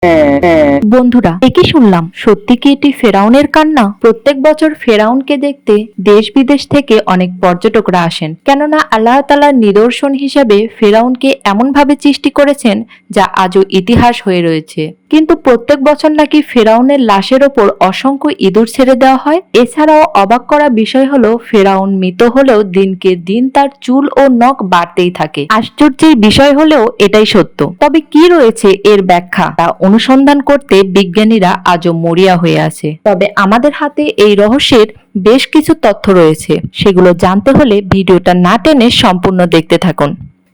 বন্ধুরা, একই শুনলাম, সত্যি কি এটি ফেরাউনের কান্না? প্রত্যেক বছর ফেরাউনকে দেখতে দেশ বিদেশ থেকে অনেক পর্যটকরা আসেন, কেননা আল্লাহ তাআলার নিদর্শন হিসাবে ফেরাউনকে এমন ভাবে সৃষ্টি করেছেন যা আজও ইতিহাস হয়ে রয়েছে। কিন্তু প্রত্যেক বছর নাকি ফেরাউনের লাশের ওপর অসংখ্য ইঁদুর ছেড়ে দেওয়া হয়। এছাড়াও অবাক করা বিষয় হলো, ফেরাউন মৃত হলেও দিনকে দিন তার চুল ও নখ বাড়তেই থাকে। আশ্চর্যের বিষয় হলেও এটাই সত্য। তবে কি রয়েছে এর ব্যাখ্যা, তা অনুসন্ধান করতে বিজ্ঞানীরা আজও মরিয়া হয়ে আছে। তবে আমাদের হাতে এই রহস্যের বেশ কিছু তথ্য রয়েছে, সেগুলো জানতে হলে ভিডিওটা না টেনে সম্পূর্ণ দেখতে থাকুন।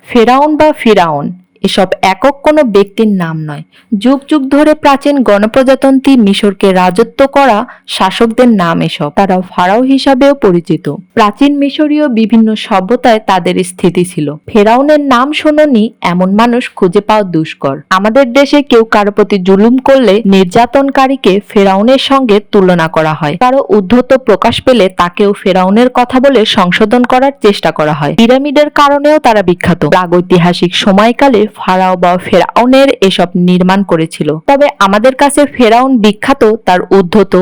ফেরাউন বা ফিরাউন এসব একক কোনো ব্যক্তির নাম নয়। যুগ যুগ ধরে প্রাচীন গণপ্রজাতন্ত্রী মিশরকে রাজত্ব করা শাসকদের নাম এসব। তারা ফারাও হিসাবেও পরিচিত। প্রাচীন মিশরীয় বিভিন্ন সভ্যতায় তাদের স্থিতি ছিল। ফেরাউনের নাম শোনেনি এমন মানুষ খুঁজে পাওয়া দুষ্কর। আমাদের দেশে কেউ কারো প্রতি জুলুম করলে নির্যাতনকারীকে ফেরাউনের সঙ্গে তুলনা করা হয়। কারো উদ্ধত প্রকাশ পেলে তাকেও ফেরাউনের কথা বলে সংশোধন করার চেষ্টা করা হয়। পিরামিডের কারণেও তারা বিখ্যাত। প্রাগৈতিহাসিক সময়কালে ফারাও বা ফেরাউনের এসব নির্মাণ করেছিল। তবে আমাদের কাছে ফেরাউন বিখ্যাত তার উদ্ধত,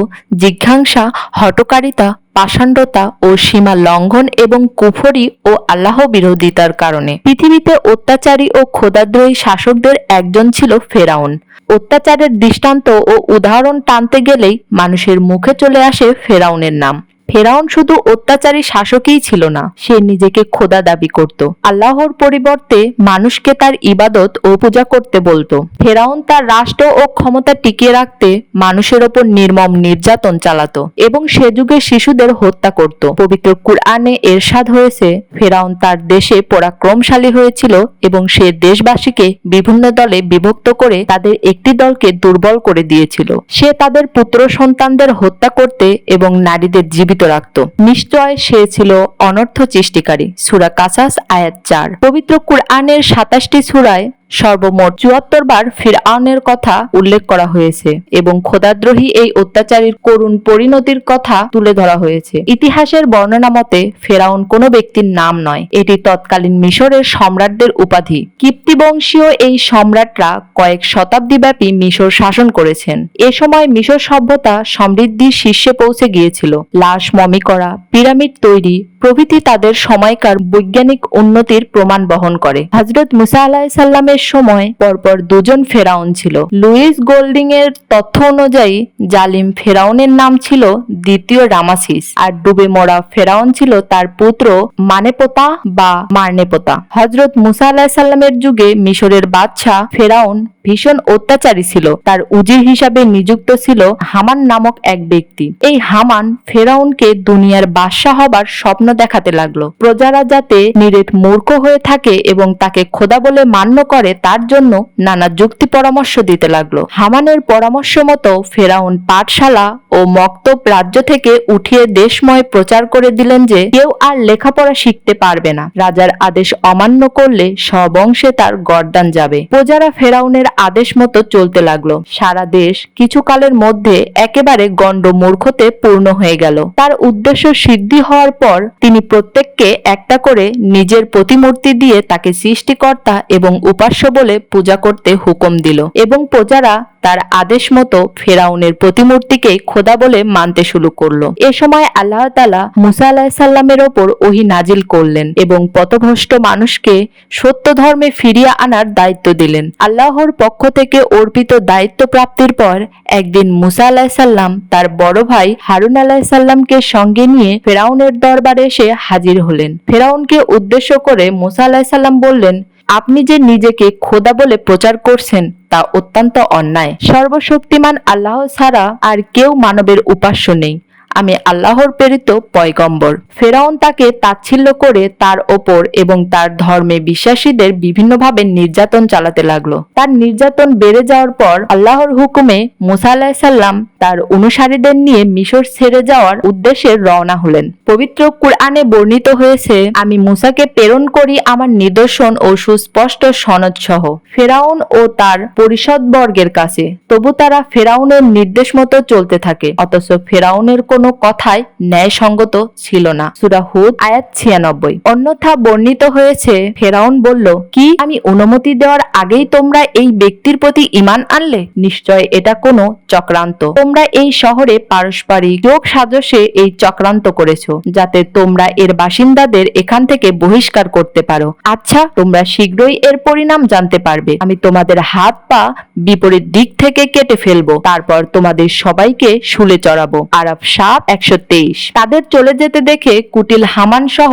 জিজ্ঞাসা, হঠকারিতা, পাষাণ্ডতা ও সীমা লঙ্ঘন এবং কুফরি ও আল্লাহ বিরোধিতার কারণে। পৃথিবীতে অত্যাচারী ও খোদাদ্রোহী শাসকদের একজন ছিল ফেরাউন। অত্যাচারের দৃষ্টান্ত ও উদাহরণ টানতে গেলেই মানুষের মুখে চলে আসে ফেরাউনের নাম। ফেরাউন শুধু অত্যাচারী শাসকই ছিল না, সে নিজেকে খোদা দাবি করত। আল্লাহর পরিবর্তে মানুষকে তার ইবাদত ও পূজা করতে বলতো। ফেরাউন তার রাষ্ট্র ও ক্ষমতা টিকিয়ে রাখতে মানুষের ওপর নির্মম নির্যাতন চালাতো এবং সে যুগের শিশুদের হত্যা করত। পবিত্র কুরআনে এরশাদ হয়েছে, ফেরাউন তার দেশে পরাক্রমশালী হয়েছিল এবং সে দেশবাসীকে বিভিন্ন দলে বিভক্ত করে তাদের একটি দলকে দুর্বল করে দিয়েছিল। সে তাদের পুত্র সন্তানদের হত্যা করতে এবং নারীদের জীবিত রাখত। নিশ্চয় সে ছিল অনর্থ সৃষ্টিকারী। সূরা কাসাস আয়াত 4। পবিত্র কুরআনের 27টি সূরায় সর্বমোট 74 বার ফিরআউনের কথা উল্লেখ করা হয়েছে এবং খোদাদ্রোহী এই অত্যাচারীর করুণ পরিণতির কথা তুলে ধরা হয়েছে। ইতিহাসের বর্ণনা মতে ফেরাউন কোনো ব্যক্তির নাম নয়, এটি তৎকালীন মিশরের সম্রাটদের উপাধি। কিপ্তি বংশীয় এই সম্রাটরা কয়েক শতাব্দী ব্যাপী মিশর শাসন করেছেন। এ সময় মিশর সভ্যতা সমৃদ্ধির শীর্ষে পৌঁছে গিয়েছিল। লাশ মমি করা, পিরামিড তৈরি প্রভৃতি তাদের সময়কার বৈজ্ঞানিক উন্নতির প্রমাণ বহন করে। হযরত মুসা আলাইহিস সালামের সময় পরপর দুজন ফেরাউন ছিল। লুইস গোল্ডিং এর তথ্য অনুযায়ী জালিম ফেরাউনের নাম ছিল দ্বিতীয় রামাসিস, আর ডুবে মরা ফেরাউন ছিল তার পুত্র মানেপোতা বা মারনেপোতা। হযরত মুসা আলাইহিস সালামের যুগে মিশরের বাদশাহ ফেরাউন ভীষণ অত্যাচারী ছিল। তার উজির হিসাবে নিযুক্ত ছিল হামান নামক এক ব্যক্তি। এই হামান ফেরাউনকে দুনিয়ার বাদশাহ হবার স্বপ্ন দেখাতে লাগলো। প্রজারা যাতে নিরেট মূর্খ হয়ে থাকে এবং তাকে খোদা বলে মান্য করে, তার জন্য নানা যুক্তি পরামর্শ দিতে লাগলো। হামানের পরামর্শ মতো ফেরাউন পাঠশালা ও মক্তব রাজ্য থেকে উঠিয়ে দেশময় প্রচার করে দিলেন যে কেউ আর লেখাপড়া শিখতে পারবে না। রাজার আদেশ অমান্য করলে স্ববংশে তার গর্দান যাবে। প্রজারা ফেরাউনের আদেশ মতো চলতে লাগলো। সারা দেশ কিছুকালের মধ্যে একেবারে গণ্ড মূর্খতে পূর্ণ হয়ে গেল। তার উদ্দেশ্য সিদ্ধি হওয়ার পর তিনি প্রত্যেককে একটা করে নিজের প্রতিমূর্তি দিয়ে তাকে সৃষ্টিকর্তা এবং উপাস্য বলে পূজা করতে হুকুম দিল এবং প্রজারা তার আদেশ মতো ফেরাউনের প্রতিমূর্তিকে খোদা বলে মানতে শুরু করলো। এ সময় আল্লাহ তাআলা মুসা আলাইহিস সালামের ওপর ওহী নাজিল করলেন এবং পথভ্রষ্ট মানুষকে সত্য ধর্মে ফিরিয়ে আনার দায়িত্ব দিলেন। আল্লাহর পক্ষ থেকে অর্পিত দায়িত্ব প্রাপ্তির পর একদিন মুসা আলাইহিস সালাম তার বড় ভাই হারুন আলাইহিস সালামকে সঙ্গে নিয়ে ফেরাউনের দরবারে এসে হাজির হলেন। ফেরাউনকে উদ্দেশ্য করে মুসা আলাইহিস সালাম বললেন, আপনি যে নিজেকে খোদা বলে প্রচার করছেন তা অত্যন্ত অন্যায়। সর্বশক্তিমান আল্লাহ ছাড়া আর কেউ মানবের উপাস্য নেই। আমি আল্লাহর প্রেরিত পয়গম্বর। ফেরাউন তাকে তাচ্ছিল্য করে তার ওপর এবং তার ধর্মে বিশ্বাসীদের বিভিন্নভাবে নির্যাতন চালাতে লাগলো। তার নির্যাতন বেড়ে যাওয়ার পর আল্লাহর হুকুমে মুসা আলাইহিস সালাম তার অনুসারীদের নিয়ে মিশর ছেড়ে যাওয়ার উদ্দেশ্যে রওনা হলেন। পবিত্র কুরআনে বর্ণিত হয়েছে, আমি মুসাকে প্রেরণ করি আমার নিদর্শন ও সুস্পষ্ট সনদ সহ ফেরাউন ও তার পরিষদবর্গের কাছে। তবু তারা ফেরাউনের নির্দেশ মতো চলতে থাকে, অথচ ফেরাউনের কোন কোনো কথাই ন্যায়সঙ্গত ছিল না। সূরা হুদ আয়াত 96। অন্যথা বর্ণিত হয়েছে, ফেরাউন বলল, কি আমি অনুমতি দেওয়ার আগেই তোমরা এই ব্যক্তির প্রতি ঈমান আনলে? নিশ্চয় এটা কোনো চক্রান্ত। তোমরা এই শহরে পারস্পরিক যোগ সাজসে এই চক্রান্ত করেছো, যাতে তোমরা এর বাসিন্দাদের এখান থেকে বহিষ্কার করতে পারো। আচ্ছা, তোমরা শীঘ্রই এর পরিণাম জানতে পারবে। আমি তোমাদের হাত পা বিপরীত দিক থেকে কেটে ফেলবো, তারপর তোমাদের সবাইকে শুলে চড়াবো। আরাফ 7:123। তাদের চলে যেতে দেখে কুটিল হামান সহ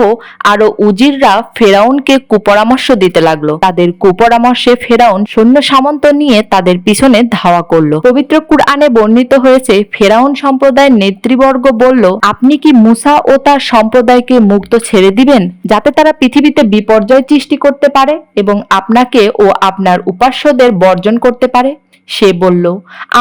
আরো উজিররা ফেরাউনকে কুপরামর্শ দিতে লাগলো। তাদের কুপরামর্শে ফেরাউন সৈন্য সামন্ত নিয়ে তাদের পিছনে ধাওয়া করলো। পবিত্র কুরআনে বর্ণিত হয়েছে, ফেরাউন সম্প্রদায়ের নেতৃবর্গ বলল, আপনি কি মুসা ও তার সম্প্রদায়কে মুক্ত ছেড়ে দিবেন, যাতে তারা পৃথিবীতে বিপর্যয় সৃষ্টি করতে পারে এবং আপনাকে ও আপনার উপাস্যদের বর্জন করতে পারে? সে বলল,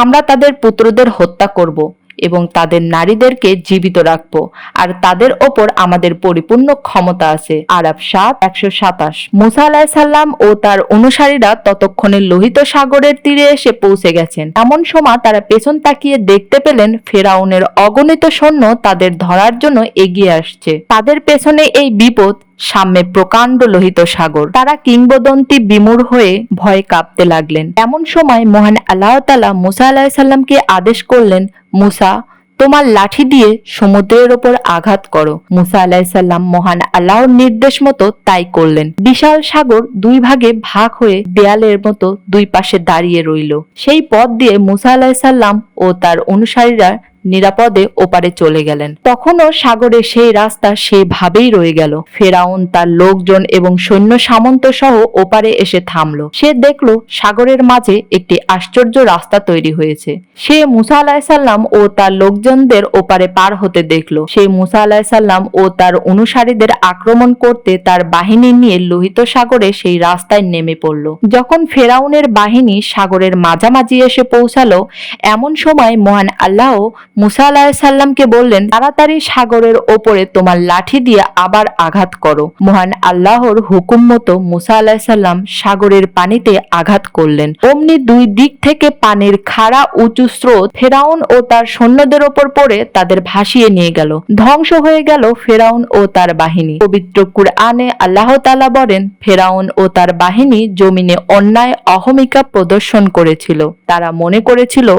আমরা তাদের পুত্রদের হত্যা করব এবং তাদের নারীদেরকে জীবিত রাখব, আর তাদের ওপর আমাদের পরিপূর্ণ ক্ষমতা আছে। আরাফ 7:127। মুসা আলাইহিসসালাম ও তার অনুসারীরা ততক্ষণে লোহিত সাগরের তীরে এসে পৌঁছে গেছেন। এমন সময় তারা পেছন তাকিয়ে দেখতে পেলেন ফেরাউনের অগণিত সৈন্য তাদের ধরার জন্য এগিয়ে আসছে। তাদের পেছনে এই বিপদ, সামনে প্রকাণ্ড লোহিত সাগর। তারা কিংবদন্তি বিমূঢ় হয়ে ভয়ে কাঁপতে লাগলেন। এমন সময় মহান আল্লাহ তাআলা মুসা আলাইহিসসালামকে আদেশ করলেন, মুসা, তোমার লাঠি দিয়ে সমুদ্রের ওপর আঘাত করো। মুসা আলাইহিসসালাম মহান আল্লাহর নির্দেশ মতো তাই করলেন। বিশাল সাগর দুই ভাগে ভাগ হয়ে দেয়ালের মতো দুই পাশে দাঁড়িয়ে রইল। সেই পথ দিয়ে মুসা আলাইহিসসালাম ও তার অনুসারীরা নিরাপদে ওপারে চলে গেলেন। তখনও সাগরে সেই রাস্তা সেভাবেই রয়ে গেল। ফেরাউন তার লোকজন এবং সৈন্য সামন্ত সহ ওপারে এসে থামলো। সে দেখলো সাগরের মাঝে একটি আশ্চর্য রাস্তা তৈরি হয়েছে। সে মুসা আলাইহিসসালাম ও তার লোকজনদের ওপারে পার হতে দেখলো। সে মুসা আলাইহিসসালাম ও তার অনুসারীদের আক্রমণ করতে তার বাহিনী নিয়ে লোহিত সাগরে সেই রাস্তায় নেমে পড়ল। যখন ফেরাউনের বাহিনী সাগরের মাঝামাঝি এসে পৌঁছালো, এমন সময় মহান আল্লাহ মুসা আলাইহিসসালামকে বললেন, তাড়াতাড়ি সাগরের ওপরে তোমার লাঠি দিয়ে আবার আঘাত করো। মহান আল্লাহর হুকুম মতো মুসা আলাইহিসসালাম সাগরের পানিতে আঘাত করলেন। অমনি দুই দিক থেকে পানির খাড়া উঁচু স্রোত ফেরাউন ও তার সৈন্যদের ওপর পড়ে তাদের ভাসিয়ে নিয়ে গেল। ধ্বংস হয়ে গেল ফেরাউন ও তার বাহিনী। পবিত্র কুরআনে আল্লাহ তাআলা বলেন, ফেরাউন ও তার বাহিনী জমিনে অন্যায় অহমিকা প্রদর্শন করেছিল। তারা মনে করেছিল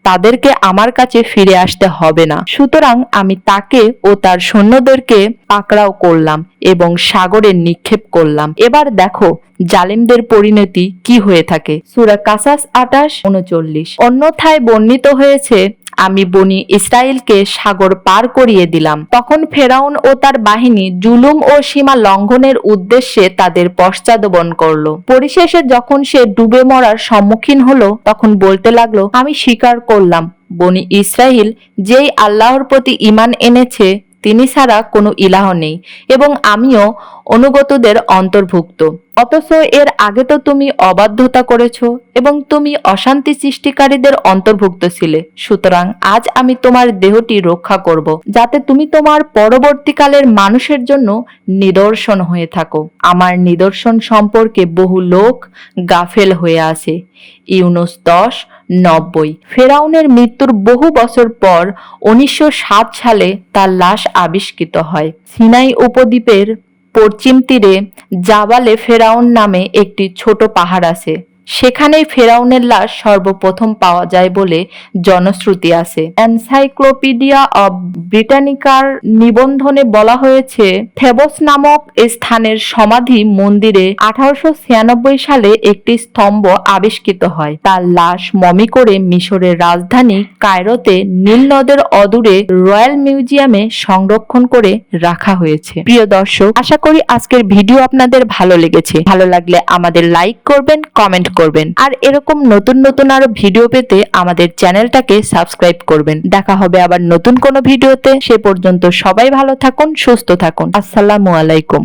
তাদেরকে আমার কাছে ফিরে আসতে হবে না, সুতরাং আমি তাকে ও তার সৈন্যদেরকে পাকড়াও করলাম এবং সাগরে নিক্ষেপ করলাম। এবার দেখো জালিমদের পরিণতি কি হয়ে থাকে। সূরা কাসাস 28:39। অন্যথায় বর্ণিত হয়েছে, আমি বনি ইসরাইলকে সাগর পার করিয়ে দিলাম। তখন ফেরাউন ও তার বাহিনী জুলুম ও সীমা লঙ্ঘনের উদ্দেশ্যে তাদের পশ্চাদবন করলো। পরিশেষে যখন সে ডুবে মরার সম্মুখীন হলো, তখন বলতে লাগলো, আমি স্বীকার করলাম বনি ইসরাইল যেই আল্লাহর প্রতি ঈমান এনেছে তিনি ছাড়া কোনো ইলাহ নেই এবং আমিও অনুগতদের অন্তর্ভুক্ত। অথচ এর আগে তো তুমি অবাধ্যতা করেছো এবং তুমি অশান্তি সৃষ্টিকারীদের অন্তর্ভুক্ত ছিলে। সুতরাং আজ আমি তোমার দেহটি রক্ষা করব, যাতে তুমি তোমার পরবর্তীকালের মানুষের জন্য নিদর্শন হয়ে থাকো। আমার নিদর্শন সম্পর্কে বহু লোক গাফেল হয়ে আছে। ইউনুস 10:90। ফেরাউনের মৃত্যুর বহু বছর পর 1907 সালে তার লাশ আবিষ্কৃত হয়। সিনাই উপদ্বীপের পশ্চিম তীরে জাবালে ফেরাউন নামে একটি ছোট পাহাড় আছে। সেখানেই ফেরাউনের লাশ সর্বপ্রথম পাওয়া যায় বলে জনশ্রুতি আছে। এনসাইক্লোপিডিয়া অব ব্রিটানিকার নিবন্ধনে বলা হয়েছে, থেবস নামক স্থানের সমাধি মন্দিরে 1896 সালে একটি স্তম্ভ আবিষ্কৃত হয়। তার লাশ মমি করে মিশরের রাজধানী কায়রোতে নীল নদের অদূরে রয়্যাল মিউজিয়ামে সংরক্ষণ করে রাখা হয়েছে। প্রিয় দর্শক, আশা করি আজকের ভিডিও আপনাদের ভালো লেগেছে। ভালো লাগলে আমাদের লাইক করবেন, কমেন্ট করবেন, আর এরকম নতুন নতুন আরো ভিডিও পেতে আমাদের চ্যানেলটাকে সাবস্ক্রাইব করবেন। দেখা হবে আবার নতুন কোনো ভিডিওতে। সে পর্যন্ত সবাই ভালো থাকুন, সুস্থ থাকুন। আসসালামু আলাইকুম।